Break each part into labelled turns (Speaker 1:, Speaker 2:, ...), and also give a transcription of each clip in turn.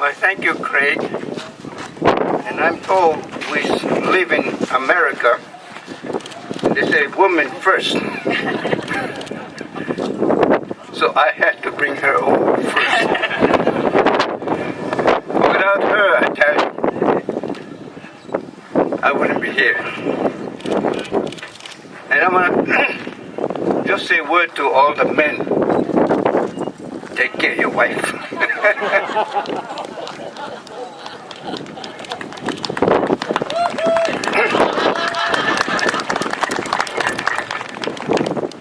Speaker 1: Well, thank you, Craig. And I'm told we live in America. They say woman first. So I had to bring her over first. Without her, I tell you, I wouldn't be here. And I'm gonna just say a word to all the men. Take care of your wife.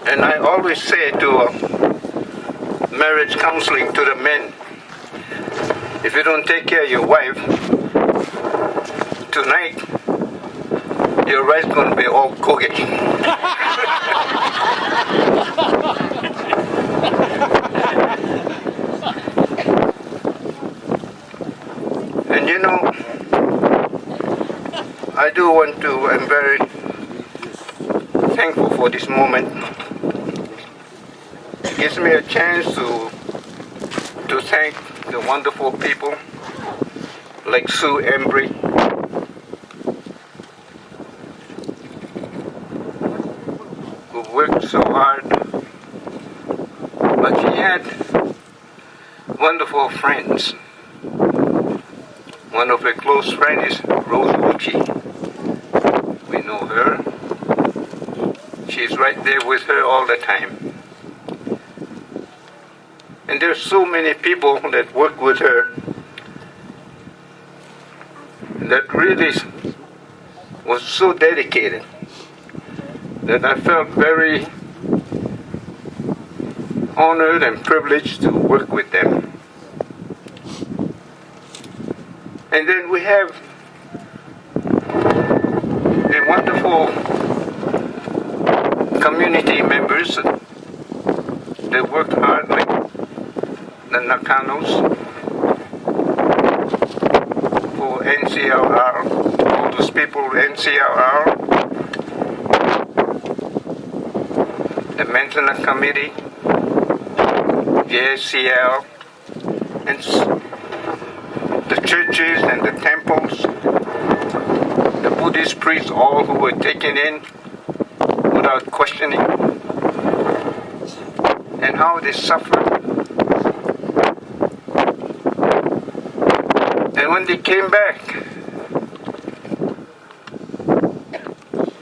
Speaker 1: And I always say to marriage counseling to the men, if you don't take care of your wife, tonight, your rice gonna be all cooked. And you know, I do want to, I'm very thankful for this moment. It gives me a chance to thank the wonderful people like Sue Embrey, who worked so hard, but she had wonderful friends. One of her close friends is Rose Uchi. We know her. She's right there with her all the time. And there's so many people that work with her that really was so dedicated that I felt very honored and privileged to work with them. And then we have the wonderful community members that work hard, like the Nakanos for NCLR, all those people NCLR, the Manzanar Committee, JSCL, and the churches and the temples, the Buddhist priests, all who were taken in without questioning, and how they suffered. And when they came back,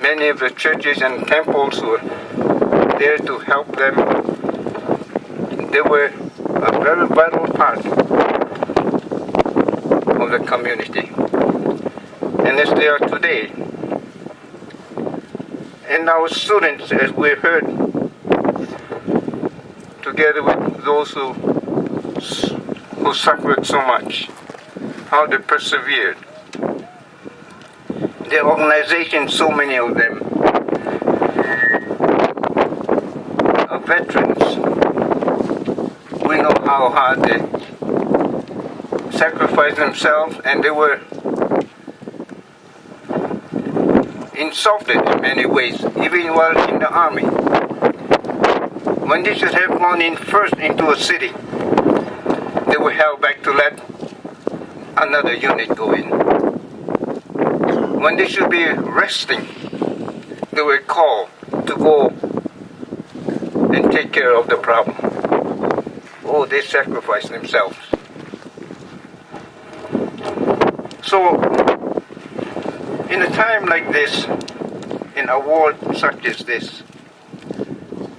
Speaker 1: many of the churches and temples were there to help them. They were a very vital part of the community, and as they are today. And our students, as we heard, together with those who suffered so much, how they persevered. The organization, so many of them are veterans. We know how hard they sacrificed themselves, and they were insulted in many ways, even while in the army. When they should have gone in first into a city, they were held back to let another unit go in. When they should be resting, they were called to go and take care of the problem. Oh, they sacrificed themselves. So, in a time like this, in a world such as this,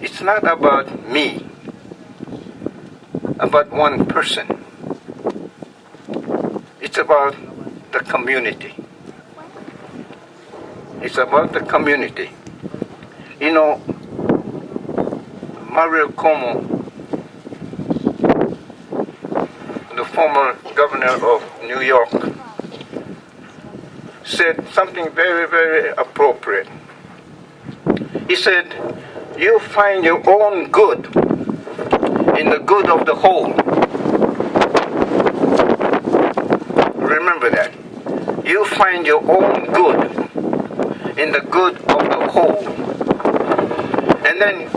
Speaker 1: it's not about me, about one person. It's about the community. It's about the community. You know, Mario Cuomo, the former governor of New York, said something very, very appropriate. He said, you find your own good in the good of the whole. Remember that. You find your own good in the good of the whole. And then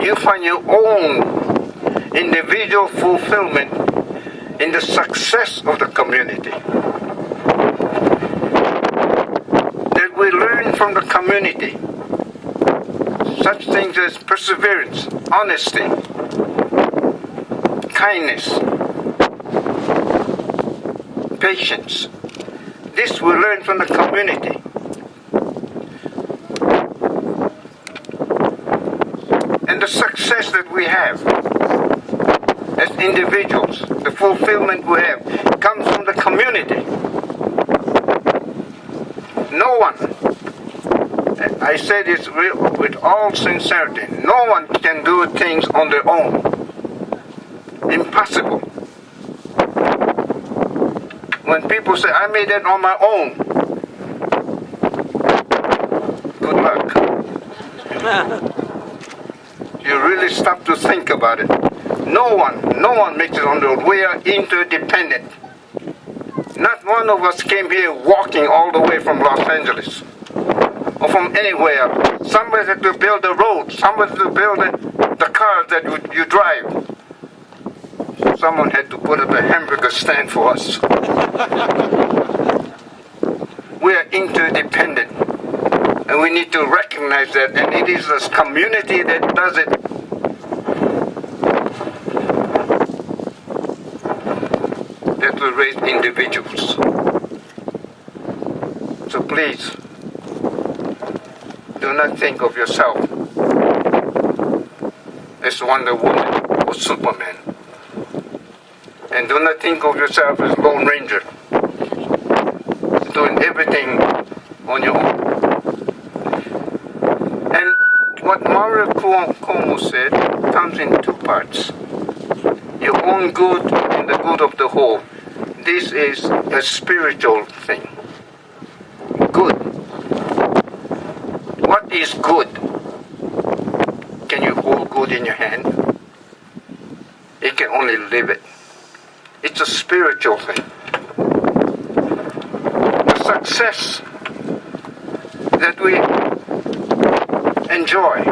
Speaker 1: you find your own individual fulfillment in the success of the community. That we learn from the community such things as perseverance, honesty, kindness, patience. This we learn from the community. And the success that we have as individuals, the fulfillment we have, comes from the community. No one, I say this with all sincerity, no one can do things on their own. Impossible. When people say, I made it on my own, good luck. You really stop to think about it. No one makes it on their own. We are interdependent. Not one of us came here walking all the way from Los Angeles or from anywhere. Somebody had to build the road. Somebody had to build the cars that you drive. Someone had to put up a hamburger stand for us. We are interdependent. And we need to recognize that. And it is this community that does it. That will raise individuals. So please, do not think of yourself as Wonder Woman or Superman. And do not think of yourself as Lone Ranger, doing everything on your own. And what Mario Cuomo said comes in two parts. Your own good and the good of the whole. This is a spiritual thing. Good. What is good? Can you hold good in your hand? You can only live it. It's a spiritual thing. The success that we enjoy,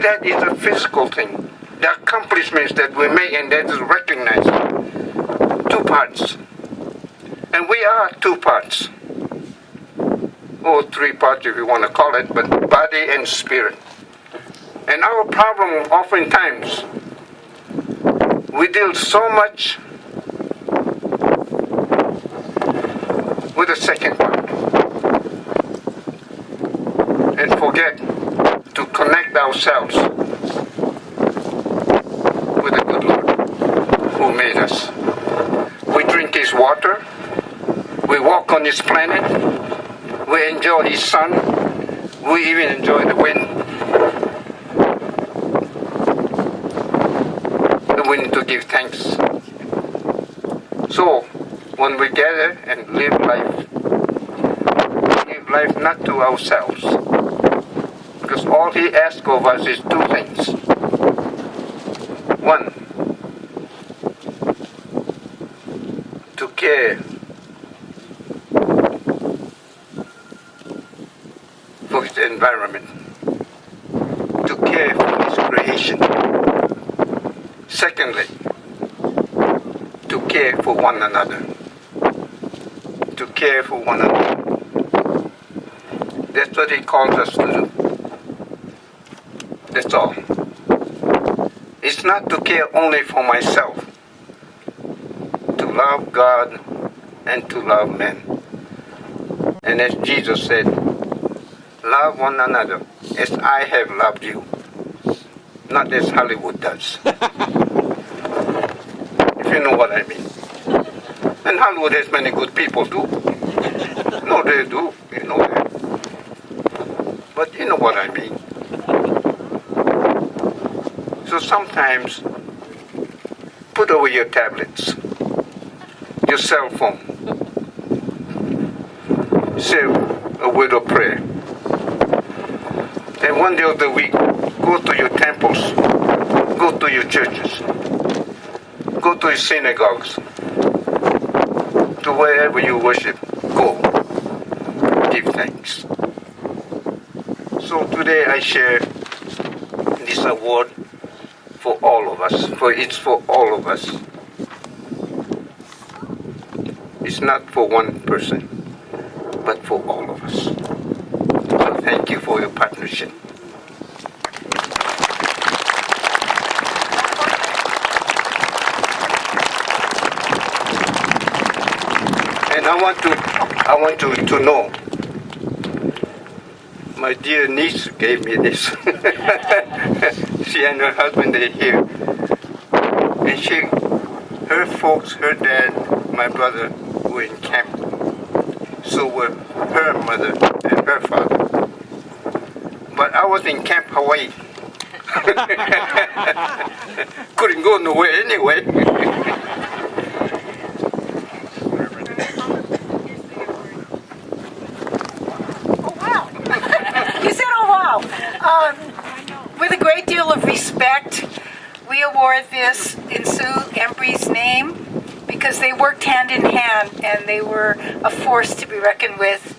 Speaker 1: that is a physical thing. The accomplishments that we make, and that is recognized. Two parts. And we are two parts. Or three parts if you want to call it, but body and spirit. And our problem oftentimes, we deal so much with the second part and forget to connect ourselves with the good Lord who made us. We drink His water, we walk on His planet, we enjoy His sun, we even enjoy the wind. And we need to give thanks. So, when we gather and live life, we give life not to ourselves. Because all He asks of us is two things. One, to care for His environment, to care for His creation. Secondly, to care for one another. To care for one another. That's what He calls us to do. That's all. It's not to care only for myself. To love God and to love men. And as Jesus said, love one another as I have loved you. Not as Hollywood does. If you know what I mean. And Hollywood has many good people too. No, they do. You know that. But you know what I mean. So sometimes, put away your tablets, your cell phone. Say a word of prayer. And one day of the week, go to your temples, go to your churches, go to your synagogues, to wherever you worship, go. Give thanks. So today I share this award for all of us, for it's for all of us. is not for one person, but for all of us. So thank you for your partnership. And I want to know. My dear niece gave me this. She and her husband, they're here. And her folks, her dad, my brother were in camp. So were her mother and her father. But I was in Camp Hawaii. Couldn't go nowhere anyway.
Speaker 2: With a great deal of respect, we award this in Sue Embrey's name because they worked hand in hand and they were a force to be reckoned with,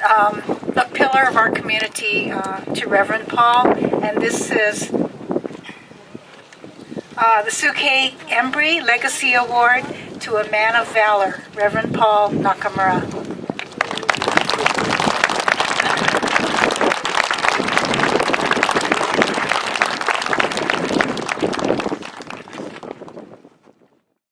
Speaker 2: a pillar of our community to Reverend Paul. And this is the Sue K. Embrey Legacy Award to a man of valor, Reverend Paul Nakamura.